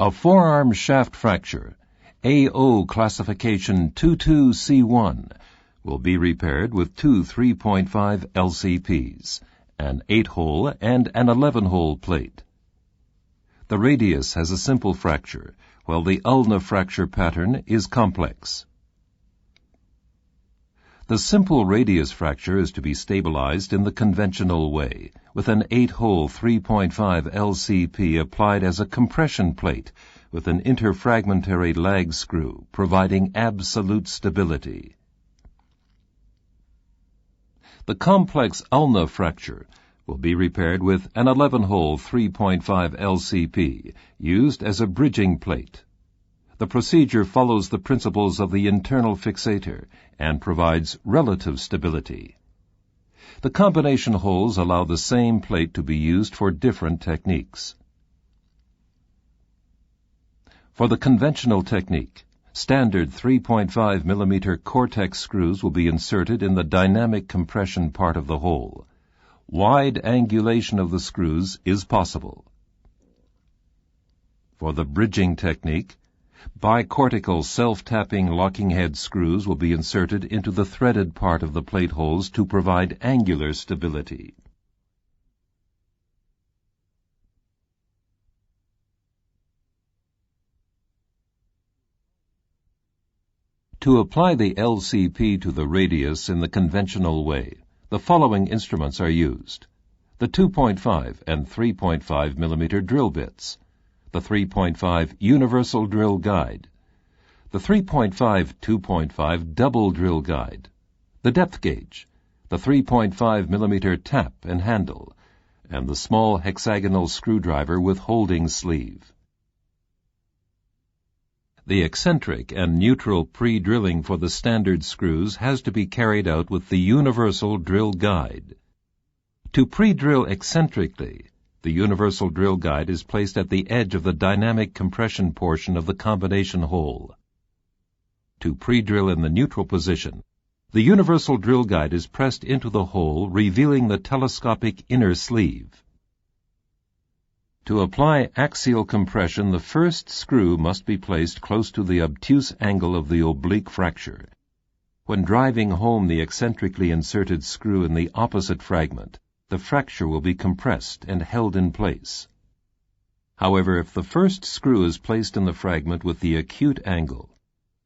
A forearm shaft fracture, AO classification 22C1, will be repaired with two 3.5 LCPs, an 8-hole and an 11-hole plate. The radius has a simple fracture, while the ulna fracture pattern is complex. The simple radius fracture is to be stabilized in the conventional way, with an 8-hole 3.5 LCP applied as a compression plate with an interfragmentary lag screw, providing absolute stability. The complex ulna fracture will be repaired with an 11-hole 3.5 LCP, used as a bridging plate. The procedure follows the principles of the internal fixator and provides relative stability. The combination holes allow the same plate to be used for different techniques. For the conventional technique, standard 3.5 mm Cortex screws will be inserted in the dynamic compression part of the hole. Wide angulation of the screws is possible. For the bridging technique, bicortical self-tapping locking head screws will be inserted into the threaded part of the plate holes to provide angular stability. To apply the LCP to the radius in the conventional way, the following instruments are used: the 2.5 and 3.5 mm drill bits, the 3.5 universal drill guide, the 3.5 2.5 double drill guide, the depth gauge, the 3.5 mm tap and handle, and the small hexagonal screwdriver with holding sleeve. The eccentric and neutral pre-drilling for the standard screws has to be carried out with the universal drill guide. To pre-drill eccentrically, the universal drill guide is placed at the edge of the dynamic compression portion of the combination hole. To pre-drill in the neutral position, the universal drill guide is pressed into the hole, revealing the telescopic inner sleeve. To apply axial compression, the first screw must be placed close to the obtuse angle of the oblique fracture. When driving home the eccentrically inserted screw in the opposite fragment, the fracture will be compressed and held in place. However, if the first screw is placed in the fragment with the acute angle,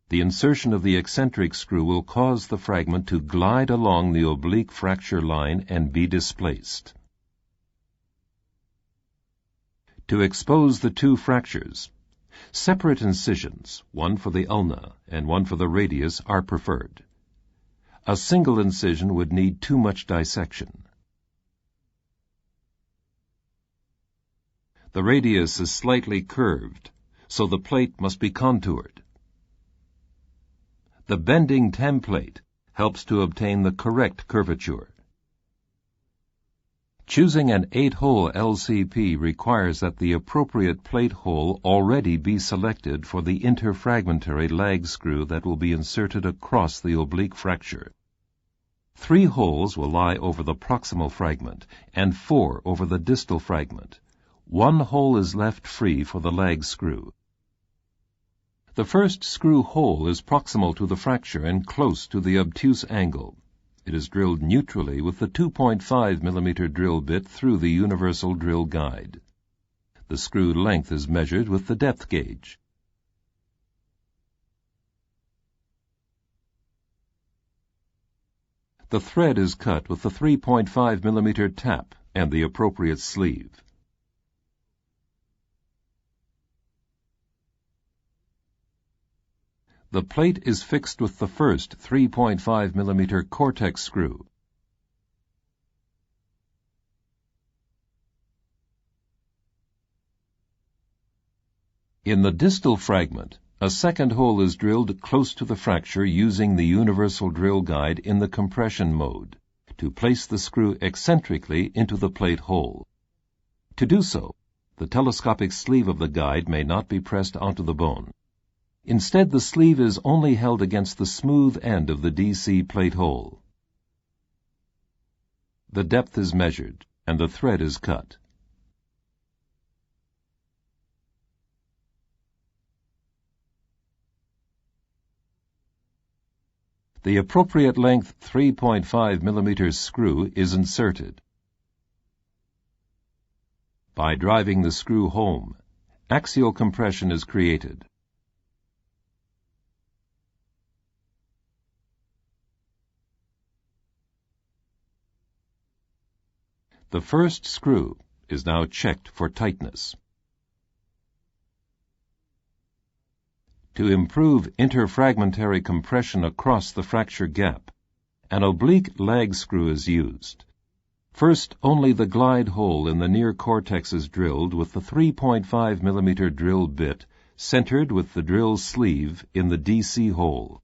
the insertion of the eccentric screw will cause the fragment to glide along the oblique fracture line and be displaced. To expose the two fractures, separate incisions, one for the ulna and one for the radius, are preferred. A single incision would need too much dissection. The radius is slightly curved, so the plate must be contoured. The bending template helps to obtain the correct curvature. Choosing an 8-hole LCP requires that the appropriate plate hole already be selected for the interfragmentary lag screw that will be inserted across the oblique fracture. 3 holes will lie over the proximal fragment and 4 over the distal fragment. 1 hole is left free for the lag screw. The first screw hole is proximal to the fracture and close to the obtuse angle. It is drilled neutrally with the 2.5 mm drill bit through the universal drill guide. The screw length is measured with the depth gauge. The thread is cut with the 3.5 mm tap and the appropriate sleeve. The plate is fixed with the first 3.5 mm Cortex screw. In the distal fragment, a second hole is drilled close to the fracture using the universal drill guide in the compression mode to place the screw eccentrically into the plate hole. To do so, the telescopic sleeve of the guide may not be pressed onto the bone. Instead, the sleeve is only held against the smooth end of the DC plate hole. The depth is measured, and the thread is cut. The appropriate length 3.5 mm screw is inserted. By driving the screw home, axial compression is created. The first screw is now checked for tightness. To improve interfragmentary compression across the fracture gap, an oblique lag screw is used. First, only the glide hole in the near cortex is drilled with the 3.5 mm drill bit centered with the drill sleeve in the DC hole.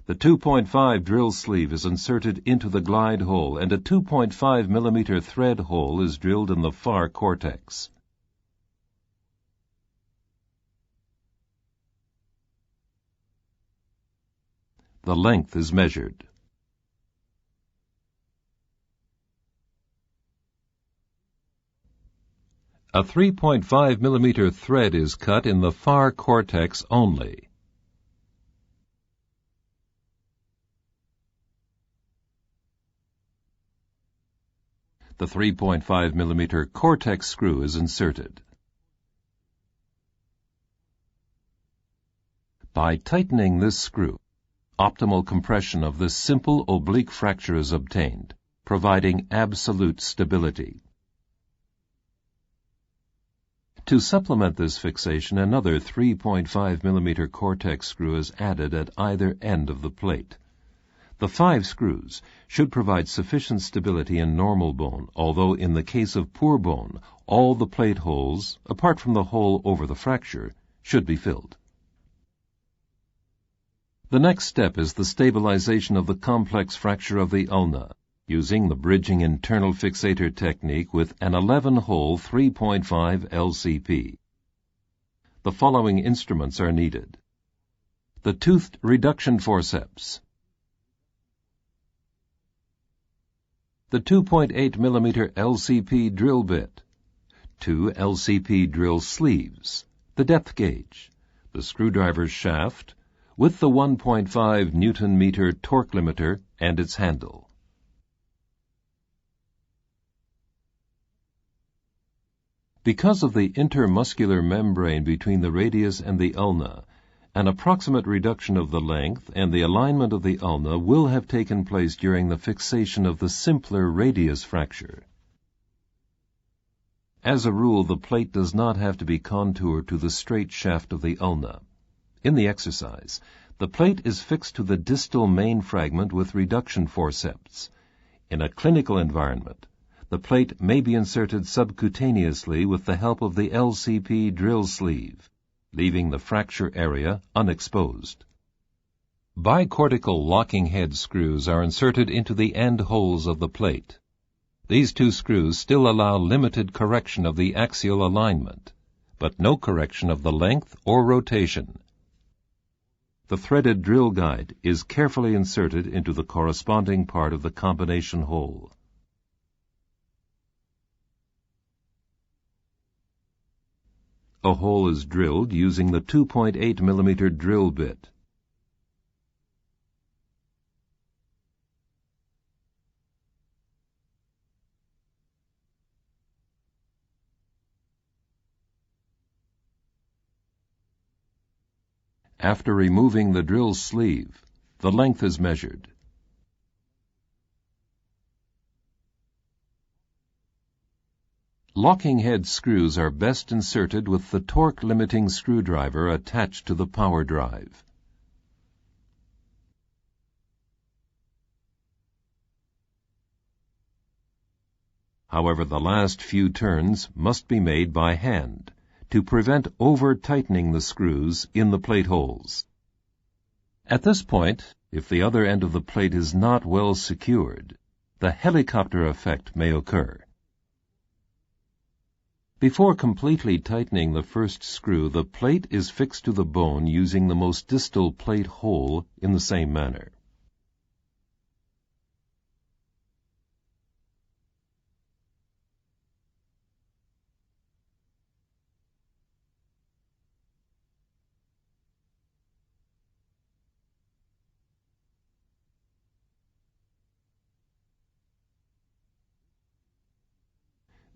The 2.5 drill sleeve is inserted into the glide hole and a 2.5 mm thread hole is drilled in the far cortex. The length is measured. A 3.5 mm thread is cut in the far cortex only. The 3.5 mm cortex screw is inserted. By tightening this screw, optimal compression of this simple oblique fracture is obtained, providing absolute stability. To supplement this fixation, another 3.5 mm cortex screw is added at either end of the plate. The 5 screws should provide sufficient stability in normal bone, although in the case of poor bone, all the plate holes, apart from the hole over the fracture, should be filled. The next step is the stabilization of the complex fracture of the ulna, using the bridging internal fixator technique with an 11-hole 3.5 LCP. The following instruments are needed: the toothed reduction forceps, the 2.8 mm LCP drill bit, 2 LCP drill sleeves, the depth gauge, the screwdriver's shaft, with the 1.5 Newton-meter torque limiter and its handle. Because of the intermuscular membrane between the radius and the ulna, an approximate reduction of the length and the alignment of the ulna will have taken place during the fixation of the simpler radius fracture. As a rule, the plate does not have to be contoured to the straight shaft of the ulna. In the exercise, the plate is fixed to the distal main fragment with reduction forceps. In a clinical environment, the plate may be inserted subcutaneously with the help of the LCP drill sleeve, leaving the fracture area unexposed. Bicortical locking head screws are inserted into the end holes of the plate. These 2 screws still allow limited correction of the axial alignment, but no correction of the length or rotation. The threaded drill guide is carefully inserted into the corresponding part of the combination hole. A hole is drilled using the 2.8 mm drill bit. After removing the drill sleeve, the length is measured. Locking head screws are best inserted with the torque-limiting screwdriver attached to the power drive. However, the last few turns must be made by hand to prevent over-tightening the screws in the plate holes. At this point, if the other end of the plate is not well secured, the helicopter effect may occur. Before completely tightening the first screw, the plate is fixed to the bone using the most distal plate hole in the same manner.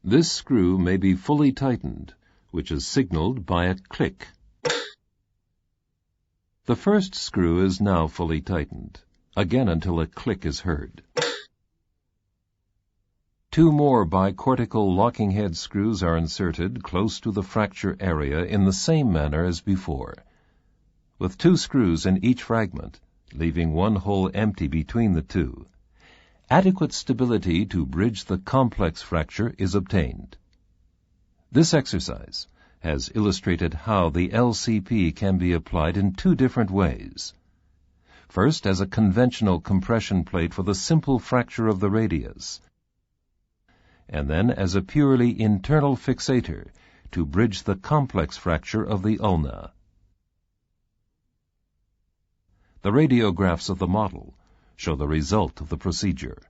This screw may be fully tightened, which is signaled by a click. The first screw is now fully tightened, again until a click is heard. 2 more bicortical locking head screws are inserted close to the fracture area in the same manner as before, with 2 screws in each fragment, leaving 1 hole empty between the 2. Adequate stability to bridge the complex fracture is obtained. This exercise has illustrated how the LCP can be applied in 2 different ways. First, as a conventional compression plate for the simple fracture of the radius, and then as a purely internal fixator to bridge the complex fracture of the ulna. The radiographs of the model show the result of the procedure.